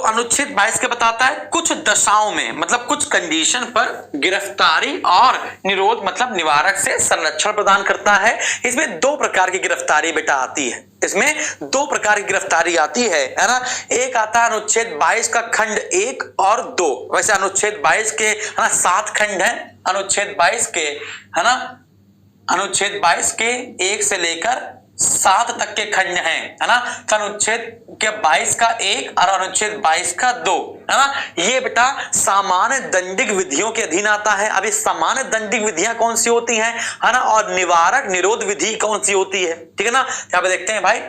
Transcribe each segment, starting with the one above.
अनुच्छेद 22 के बताता है कुछ दशाओं में मतलब कुछ कंडीशन पर गिरफ्तारी और निरोध मतलब निवारक से संरक्षण प्रदान करता है। इसमें दो प्रकार की गिरफ्तारी बेटा आती है, इसमें दो प्रकार की गिरफ्तारी आती है ना। एक आता है अनुच्छेद 22 का खंड 1 और 2। वैसे अनुच्छेद 22 के है ना 7 खंड है, अनुच्छेद 22 के है ना, अनुच्छेद 22 के 1 से लेकर 7 तक के खंड हैं है ना। तो अनुच्छेद के 22 का 1 और अनुच्छेद 22 का 2 है ना, ये बेटा सामान्य दंडिक विधियों के अधीन आता है। अब ये सामान्य दंडिक विधियां कौन सी होती हैं है ना, और निवारक निरोध विधि कौन सी होती है, ठीक है ना। यहां पे देखते हैं भाई,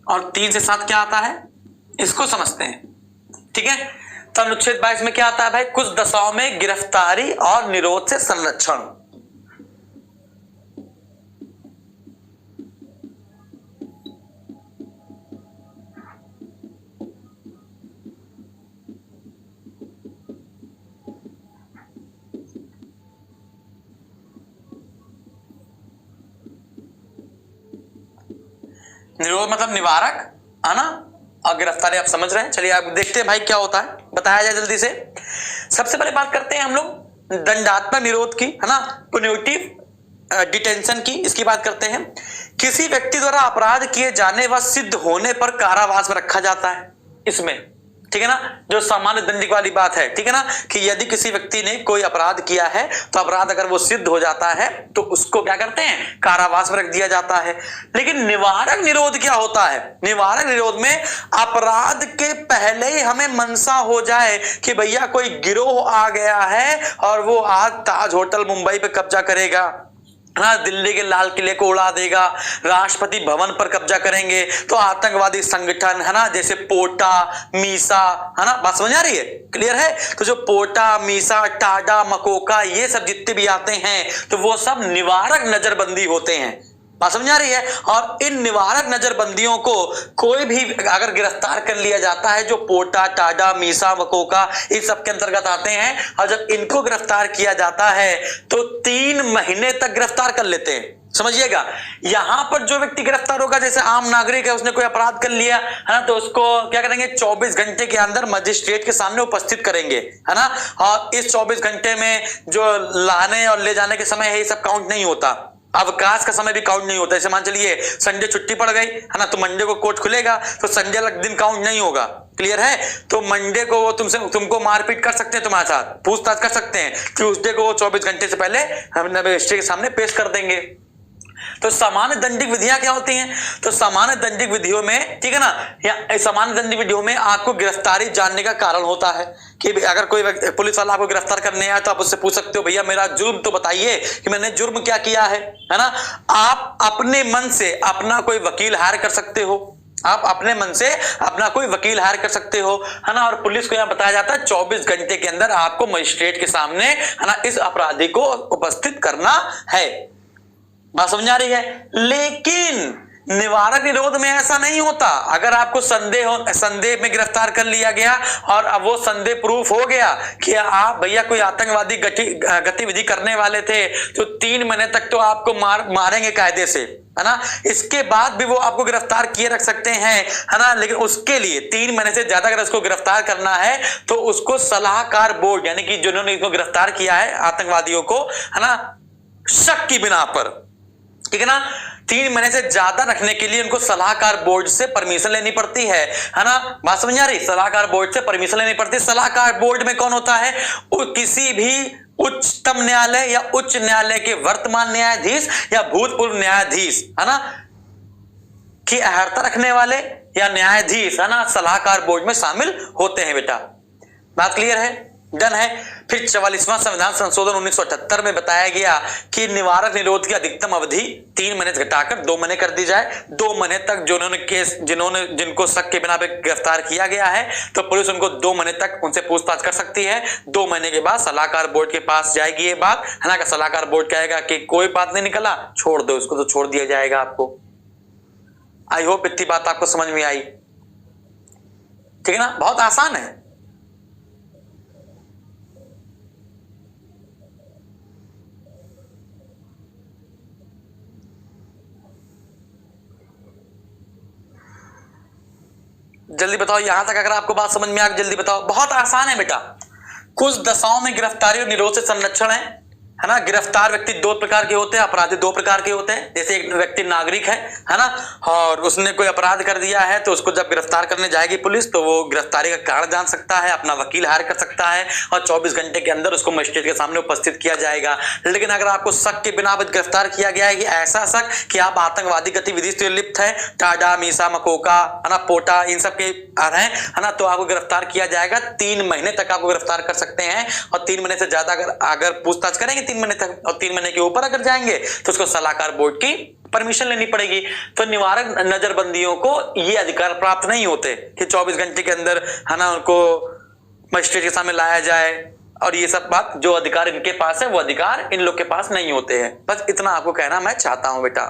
और 3 से 7 क्या आता है इसको समझते हैं, ठीक है। तो अनुच्छेद 22 में क्या आता है भाई, कुछ दशाओं में गिरफ्तारी और निरोध से संरक्षण। निरोध मतलब निवारक है ना, और गिरफ्तारी आप समझ रहे हैं। चलिए आप देखते हैं भाई क्या होता है, बताया जाए जल्दी से। सबसे पहले बात करते हैं हम लोग दंडात्मक निरोध की है ना, पुनिटिव डिटेंशन की, इसकी बात करते हैं। किसी व्यक्ति द्वारा अपराध किए जाने व सिद्ध होने पर कारावास में रखा जाता है इसमें, ठीक है ना, जो सामान्य दंडिक वाली बात है, ठीक है ना, कि यदि किसी व्यक्ति ने कोई अपराध किया है तो अपराध अगर वो सिद्ध हो जाता है तो उसको क्या करते हैं, कारावास में रख दिया जाता है। लेकिन निवारक निरोध क्या होता है, निवारक निरोध में अपराध के पहले ही हमें मनसा हो जाए कि भैया कोई गिरोह आ गया है और वो आज ताज होटल मुंबई पे कब्जा करेगा, दिल्ली के लाल किले को उड़ा देगा, राष्ट्रपति भवन पर कब्जा करेंगे, तो आतंकवादी संगठन है ना जैसे पोटा मीसा है ना, बात समझ आ रही है, क्लियर है। तो जो पोटा मीसा टाडा मकोका ये सब जितने भी आते हैं तो वो सब निवारक नजरबंदी होते हैं, बात समझ आ रही है। और इन निवारक नजरबंदियों को कोई भी अगर गिरफ्तार कर लिया जाता है, जो पोटा टाडा मीसा मकोका इस सब के अंतर्गत आते हैं, और जब इनको गिरफ्तार किया जाता है तो 3 महीने तक गिरफ्तार कर लेते हैं, समझिएगा। यहां पर जो व्यक्ति गिरफ्तार होगा, जैसे आम नागरिक है, उसने कोई अपराध कर लिया है ना, तो उसको क्या करेंगे, 24 घंटे के अंदर मजिस्ट्रेट के सामने उपस्थित करेंगे है ना। और इस 24 घंटे में जो लाने और ले जाने के समय है ये सब काउंट नहीं होता, अवकाश का समय भी काउंट नहीं होता। जैसे मान चलिए संडे छुट्टी पड़ गई है ना, तो मंडे को कोर्ट खुलेगा तो संडे वाला दिन काउंट नहीं होगा, क्लियर है। तो मंडे को वो तुमको मारपीट कर सकते हैं, तुम्हारे साथ पूछताछ कर सकते हैं, ट्यूसडे को वो 24 घंटे से पहले हम मजिस्ट्रेट के सामने पेश कर देंगे। तो सामान्य दंडिक विधियां क्या होती हैं, तो सामान्य दंडिक विधियों में, ठीक है ना, या सामान्य दंडिक विधियों में आपको गिरफ्तारी जानने का कारण होता है कि अगर कोई पुलिस वाला आपको गिरफ्तार करने आया तो आप उससे पूछ सकते हो, भैया मेरा जुर्म तो बताइए कि मैंने जुर्म क्या किया है ना। आप अपने मन से अपना कोई वकील हायर कर सकते हो, आप अपने मन से अपना कोई वकील हायर कर सकते हो है ना। और पुलिस को यहां बताया जाता है 24 घंटे के अंदर आपको मजिस्ट्रेट के सामने है ना इस अपराधी को उपस्थित करना है, बात समझ आ रही है। लेकिन निवारक निरोध में ऐसा नहीं होता। अगर आपको संदेह में गिरफ्तार कर लिया गया और अब वो संदेह प्रूफ हो गया कि आप भैया कोई आतंकवादी गतिविधि करने वाले थे, तो 3 महीने तक तो आपको मारेंगे कायदे से है ना। इसके बाद भी वो आपको गिरफ्तार किए रख सकते हैं है ना, लेकिन उसके लिए 3 महीने से ज्यादा अगर उसको गिरफ्तार करना है तो उसको सलाहकार बोर्ड, यानी कि जिन्होंने इसको गिरफ्तार किया है आतंकवादियों को है ना, शक की बिना पर, ठीक है ना, 3 महीने से ज्यादा रखने के लिए उनको सलाहकार बोर्ड से परमिशन लेनी पड़ती है ना, बात समझ आ रही, सलाहकार बोर्ड से परमिशन लेनी पड़ती है। सलाहकार बोर्ड में कौन होता है, किसी भी उच्चतम न्यायालय या उच्च न्यायालय के वर्तमान न्यायाधीश या भूतपूर्व न्यायाधीश है ना की अहर्ता रखने वाले या न्यायाधीश है ना सलाहकार बोर्ड में शामिल होते हैं बेटा, बात क्लियर है, डन है। फिर 44वां संविधान संशोधन 1978 में बताया गया कि निवारक निरोध की अधिकतम अवधि 3 महीने से घटाकर 2 महीने कर दी जाए। 2 महीने तक जिनको शक के बिना पे गिरफ्तार किया गया है तो पुलिस उनको 2 महीने तक उनसे पूछताछ कर सकती है। 2 महीने के बाद सलाहकार बोर्ड के पास जाएगी ये बात है ना, सलाहकार बोर्ड कहेगा कि कोई बात नहीं निकला, छोड़ दो उसको, तो छोड़ दिया जाएगा आपको। आई होप इतनी बात आपको समझ में आई, ठीक है ना, बहुत आसान है। जल्दी बताओ, यहां तक अगर आपको बात समझ में आ गई जल्दी बताओ। बहुत आसान है बेटा, कुछ दशाओं में गिरफ्तारी और निरोध से संरक्षण है ना। गिरफ्तार व्यक्ति दो प्रकार के होते हैं, अपराधी दो प्रकार के होते हैं। जैसे एक व्यक्ति नागरिक है ना, और उसने कोई अपराध कर दिया है तो उसको जब गिरफ्तार करने जाएगी पुलिस तो वो गिरफ्तारी का कारण जान सकता है, अपना वकील हायर कर सकता है और 24 घंटे के अंदर उसको मजिस्ट्रेट के सामने उपस्थित किया जाएगा। लेकिन अगर आपको शक के बिना गिरफ्तार किया गया है कि ऐसा शक कि आप आतंकवादी गतिविधि से लिप्त है, टाडा मीसा मकोका है ना, पोटा इन सब के है ना, तो आपको गिरफ्तार किया जाएगा। 3 महीने तक आपको गिरफ्तार कर सकते हैं और 3 महीने से ज्यादा अगर पूछताछ करेंगे 3 महीने तक, और 3 महीने के ऊपर अगर जाएंगे तो उसको सलाहकार बोर्ड की परमिशन लेनी पड़ेगी। तो निवारक नजरबंदियों को ये अधिकार प्राप्त नहीं होते कि 24 घंटे के अंदर है ना उनको मजिस्ट्रेट के सामने लाया जाए, और ये सब बात जो अधिकार इनके पास है वो अधिकार इन लोग के पास नहीं होते हैं। बस इतना आपको कहना मैं चाहता हूं बेटा।